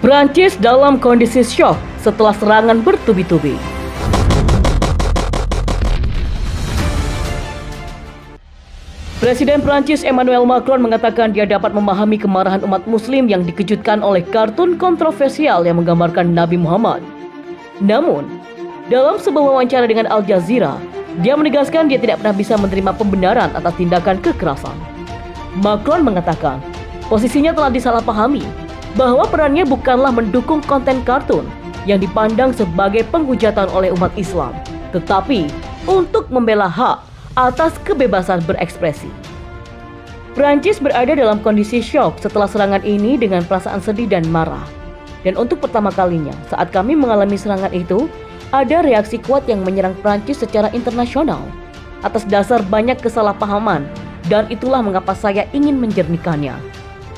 Prancis dalam kondisi syok setelah serangan bertubi-tubi. Presiden Prancis Emmanuel Macron mengatakan dia dapat memahami kemarahan umat muslim yang dikejutkan oleh kartun kontroversial yang menggambarkan Nabi Muhammad. Namun, dalam sebuah wawancara dengan Al Jazeera, dia menegaskan dia tidak pernah bisa menerima pembenaran atas tindakan kekerasan. Macron mengatakan, posisinya telah disalahpahami, bahwa perannya bukanlah mendukung konten kartun yang dipandang sebagai penghujatan oleh umat Islam, tetapi untuk membela hak atas kebebasan berekspresi. Prancis berada dalam kondisi syok setelah serangan ini dengan perasaan sedih dan marah. Dan untuk pertama kalinya saat kami mengalami serangan itu, ada reaksi kuat yang menyerang Prancis secara internasional atas dasar banyak kesalahpahaman, dan itulah mengapa saya ingin menjernihkannya,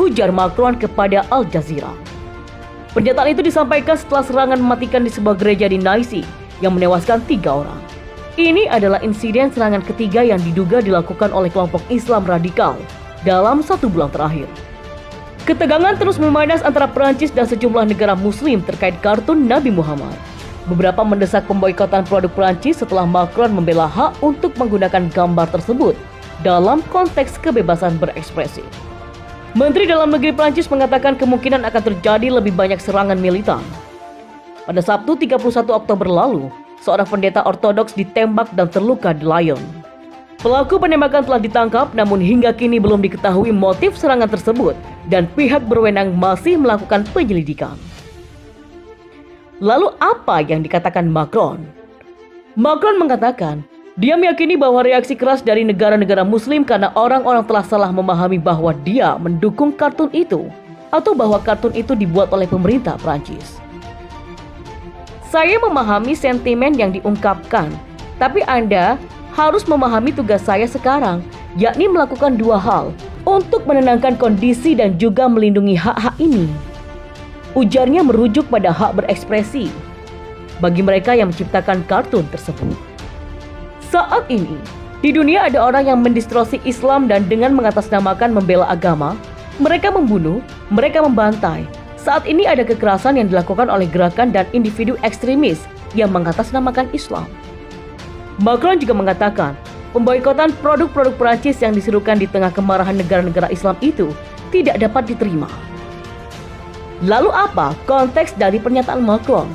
ujar Macron kepada Al Jazeera. Pernyataan itu disampaikan setelah serangan mematikan di sebuah gereja di Nice yang menewaskan 3 orang. Ini adalah insiden serangan ketiga yang diduga dilakukan oleh kelompok Islam radikal dalam 1 bulan terakhir. Ketegangan terus memanas antara Prancis dan sejumlah negara muslim terkait kartun Nabi Muhammad. Beberapa mendesak pemboikotan produk Prancis setelah Macron membela hak untuk menggunakan gambar tersebut dalam konteks kebebasan berekspresi. Menteri Dalam Negeri Prancis mengatakan kemungkinan akan terjadi lebih banyak serangan militan. Pada Sabtu 31 Oktober lalu, seorang pendeta ortodoks ditembak dan terluka di Lyon. Pelaku penembakan telah ditangkap, namun hingga kini belum diketahui motif serangan tersebut dan pihak berwenang masih melakukan penyelidikan. Lalu apa yang dikatakan Macron? Macron mengatakan, dia meyakini bahwa reaksi keras dari negara-negara muslim karena orang-orang telah salah memahami bahwa dia mendukung kartun itu atau bahwa kartun itu dibuat oleh pemerintah Prancis. Saya memahami sentimen yang diungkapkan, tapi Anda harus memahami tugas saya sekarang, yakni melakukan 2 hal untuk menenangkan kondisi dan juga melindungi hak-hak ini. Ujarnya merujuk pada hak berekspresi bagi mereka yang menciptakan kartun tersebut. Saat ini, di dunia ada orang yang mendistorsi Islam dan dengan mengatasnamakan membela agama, mereka membunuh, mereka membantai. Saat ini ada kekerasan yang dilakukan oleh gerakan dan individu ekstremis yang mengatasnamakan Islam. Macron juga mengatakan, pemboikotan produk-produk Prancis yang diserukan di tengah kemarahan negara-negara Islam itu tidak dapat diterima. Lalu apa konteks dari pernyataan Macron?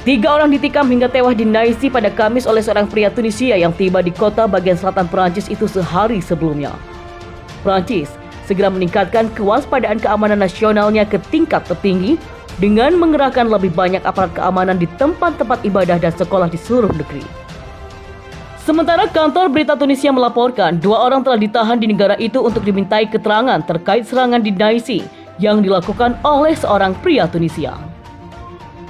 3 orang ditikam hingga tewas di Nice pada Kamis oleh seorang pria Tunisia yang tiba di kota bagian selatan Prancis itu sehari sebelumnya. Prancis segera meningkatkan kewaspadaan keamanan nasionalnya ke tingkat tertinggi dengan mengerahkan lebih banyak aparat keamanan di tempat-tempat ibadah dan sekolah di seluruh negeri. Sementara kantor berita Tunisia melaporkan 2 orang telah ditahan di negara itu untuk dimintai keterangan terkait serangan di Nice yang dilakukan oleh seorang pria Tunisia.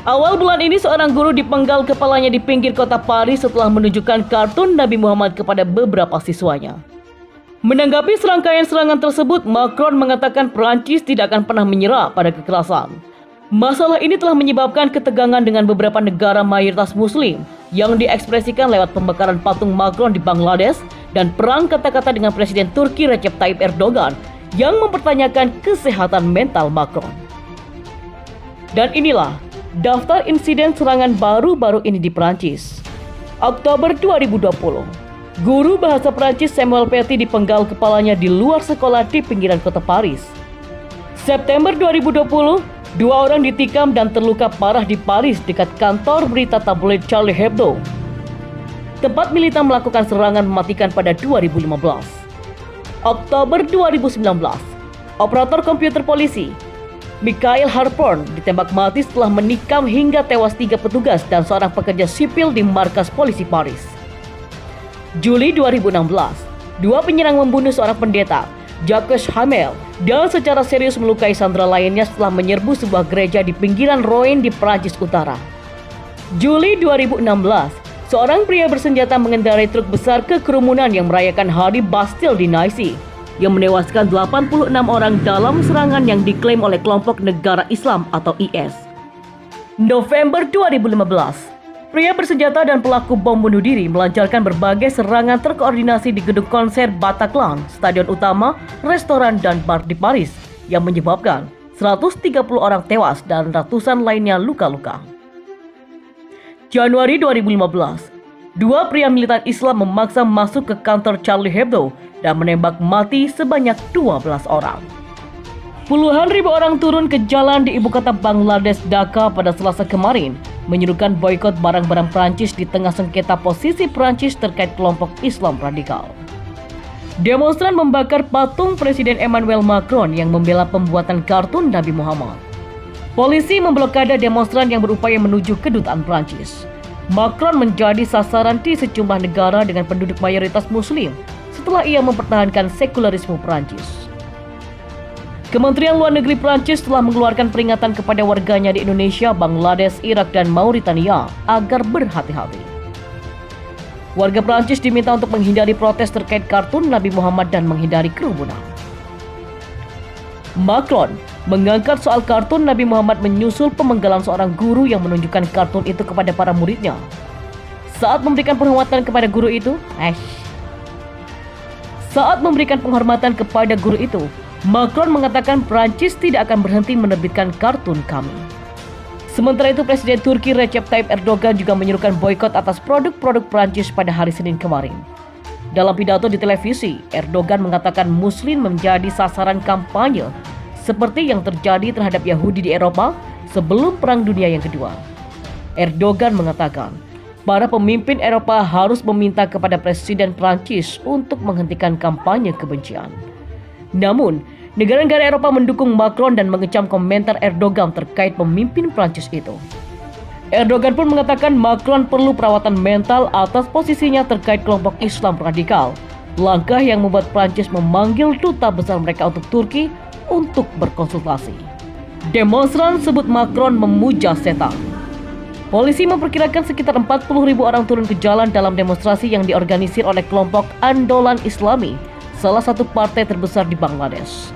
Awal bulan ini seorang guru dipenggal kepalanya di pinggir kota Paris setelah menunjukkan kartun Nabi Muhammad kepada beberapa siswanya. Menanggapi serangkaian serangan tersebut, Macron mengatakan Prancis tidak akan pernah menyerah pada kekerasan. Masalah ini telah menyebabkan ketegangan dengan beberapa negara mayoritas muslim yang diekspresikan lewat pembakaran patung Macron di Bangladesh dan perang kata-kata dengan Presiden Turki Recep Tayyip Erdogan yang mempertanyakan kesehatan mental Macron. Dan inilah daftar insiden serangan baru-baru ini di Prancis. Oktober 2020. Guru bahasa Prancis Samuel Paty dipenggal kepalanya di luar sekolah di pinggiran kota Paris. September 2020, 2 orang ditikam dan terluka parah di Paris dekat kantor berita tabloid Charlie Hebdo. Tempat militan melakukan serangan mematikan pada 2015. Oktober 2019, operator komputer polisi Michael Harpern ditembak mati setelah menikam hingga tewas 3 petugas dan seorang pekerja sipil di markas polisi Paris. Juli 2016, 2 penyerang membunuh seorang pendeta, Jacques Hamel, dan secara serius melukai sandera lainnya setelah menyerbu sebuah gereja di pinggiran Rouen di Prancis Utara. Juli 2016, seorang pria bersenjata mengendarai truk besar ke kerumunan yang merayakan Hari Bastille di Nice, yang menewaskan 86 orang dalam serangan yang diklaim oleh kelompok negara Islam atau IS. November 2015, pria bersenjata dan pelaku bom bunuh diri melancarkan berbagai serangan terkoordinasi di gedung konser Bataclan, stadion utama, restoran, dan bar di Paris yang menyebabkan 130 orang tewas dan ratusan lainnya luka-luka. Januari 2015, dua pria militan Islam memaksa masuk ke kantor Charlie Hebdo dan menembak mati sebanyak 12 orang. Puluhan ribu orang turun ke jalan di ibu kota Bangladesh, Dhaka pada Selasa kemarin, menyerukan boikot barang-barang Prancis di tengah sengketa posisi Prancis terkait kelompok Islam radikal. Demonstran membakar patung Presiden Emmanuel Macron yang membela pembuatan kartun Nabi Muhammad. Polisi memblokade demonstran yang berupaya menuju kedutaan Prancis. Macron menjadi sasaran di sejumlah negara dengan penduduk mayoritas Muslim setelah ia mempertahankan sekularisme Prancis. Kementerian Luar Negeri Prancis telah mengeluarkan peringatan kepada warganya di Indonesia, Bangladesh, Irak, dan Mauritania agar berhati-hati. Warga Prancis diminta untuk menghindari protes terkait kartun Nabi Muhammad dan menghindari kerumunan. Macron mengangkat soal kartun Nabi Muhammad menyusul pemenggalan seorang guru yang menunjukkan kartun itu kepada para muridnya. Saat memberikan penghormatan kepada guru itu, Macron mengatakan Prancis tidak akan berhenti menerbitkan kartun kami. Sementara itu, Presiden Turki Recep Tayyip Erdogan juga menyerukan boikot atas produk-produk Prancis pada hari Senin kemarin. Dalam pidato di televisi, Erdogan mengatakan Muslim menjadi sasaran kampanye seperti yang terjadi terhadap Yahudi di Eropa sebelum Perang Dunia yang Kedua. Erdogan mengatakan, para pemimpin Eropa harus meminta kepada Presiden Prancis untuk menghentikan kampanye kebencian. Namun, negara-negara Eropa mendukung Macron dan mengecam komentar Erdogan terkait pemimpin Prancis itu. Erdogan pun mengatakan Macron perlu perawatan mental atas posisinya terkait kelompok Islam radikal. Langkah yang membuat Prancis memanggil duta besar mereka untuk Turki untuk berkonsultasi. Demonstran sebut Macron memuja setan. Polisi memperkirakan sekitar 40.000 orang turun ke jalan dalam demonstrasi yang diorganisir oleh kelompok Andolan Islami, salah satu partai terbesar di Bangladesh.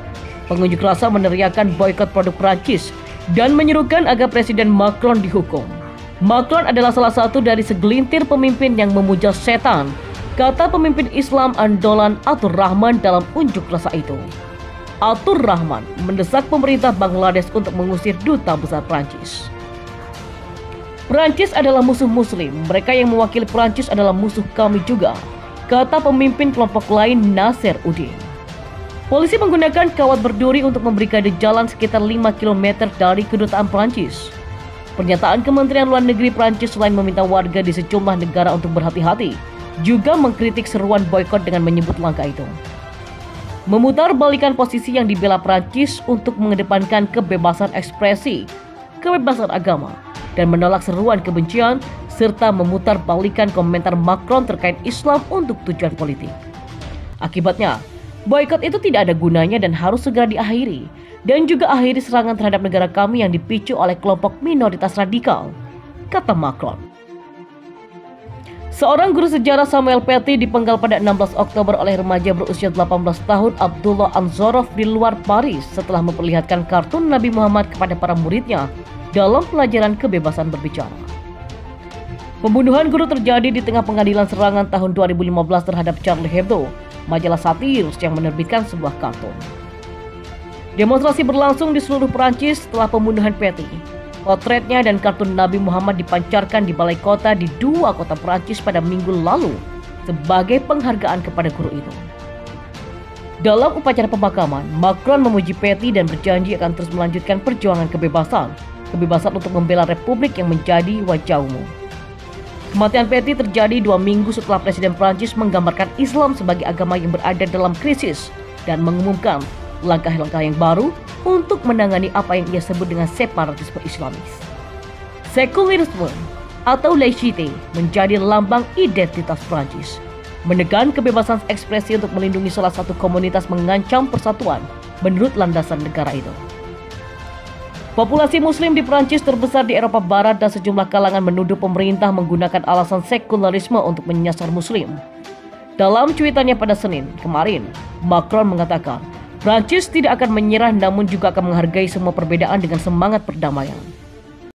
Pengunjuk rasa meneriakkan boikot produk Prancis dan menyerukan agar Presiden Macron dihukum. Macron adalah salah satu dari segelintir pemimpin yang memuja setan, kata pemimpin Islam Andolan Atur Rahman dalam unjuk rasa itu. Atur Rahman mendesak pemerintah Bangladesh untuk mengusir duta besar Prancis. Prancis adalah musuh Muslim, mereka yang mewakili Prancis adalah musuh kami juga, kata pemimpin kelompok lain Nasser Udin. Polisi menggunakan kawat berduri untuk membarikade jalan sekitar 5 km dari kedutaan Prancis. Pernyataan Kementerian Luar Negeri Prancis selain meminta warga di sejumlah negara untuk berhati-hati, juga mengkritik seruan boikot dengan menyebut langkah itu memutarbalikan posisi yang dibela Prancis untuk mengedepankan kebebasan ekspresi, kebebasan agama, dan menolak seruan kebencian, serta memutarbalikan komentar Macron terkait Islam untuk tujuan politik. Akibatnya, boikot itu tidak ada gunanya dan harus segera diakhiri, dan juga akhiri serangan terhadap negara kami yang dipicu oleh kelompok minoritas radikal, kata Macron. Seorang guru sejarah Samuel Paty dipenggal pada 16 Oktober oleh remaja berusia 18 tahun Abdullah Anzorov di luar Paris setelah memperlihatkan kartun Nabi Muhammad kepada para muridnya dalam pelajaran kebebasan berbicara. Pembunuhan guru terjadi di tengah pengadilan serangan tahun 2015 terhadap Charlie Hebdo, majalah satir yang menerbitkan sebuah kartun. Demonstrasi berlangsung di seluruh Perancis setelah pembunuhan Paty. Potretnya dan kartun Nabi Muhammad dipancarkan di balai kota di 2 kota Perancis pada minggu lalu sebagai penghargaan kepada guru itu. Dalam upacara pemakaman, Macron memuji Paty dan berjanji akan terus melanjutkan perjuangan kebebasan untuk membela republik yang menjadi wajah umum. Kematian Paty terjadi 2 minggu setelah Presiden Prancis menggambarkan Islam sebagai agama yang berada dalam krisis dan mengumumkan langkah-langkah yang baru untuk menangani apa yang ia sebut dengan separatisme Islamis. Sekularisme atau laïcité menjadi lambang identitas Prancis, menekan kebebasan ekspresi untuk melindungi salah satu komunitas mengancam persatuan menurut landasan negara itu. Populasi Muslim di Prancis terbesar di Eropa Barat dan sejumlah kalangan menuduh pemerintah menggunakan alasan sekularisme untuk menyasar Muslim. Dalam cuitannya pada Senin kemarin, Macron mengatakan Prancis tidak akan menyerah namun juga akan menghargai semua perbedaan dengan semangat perdamaian.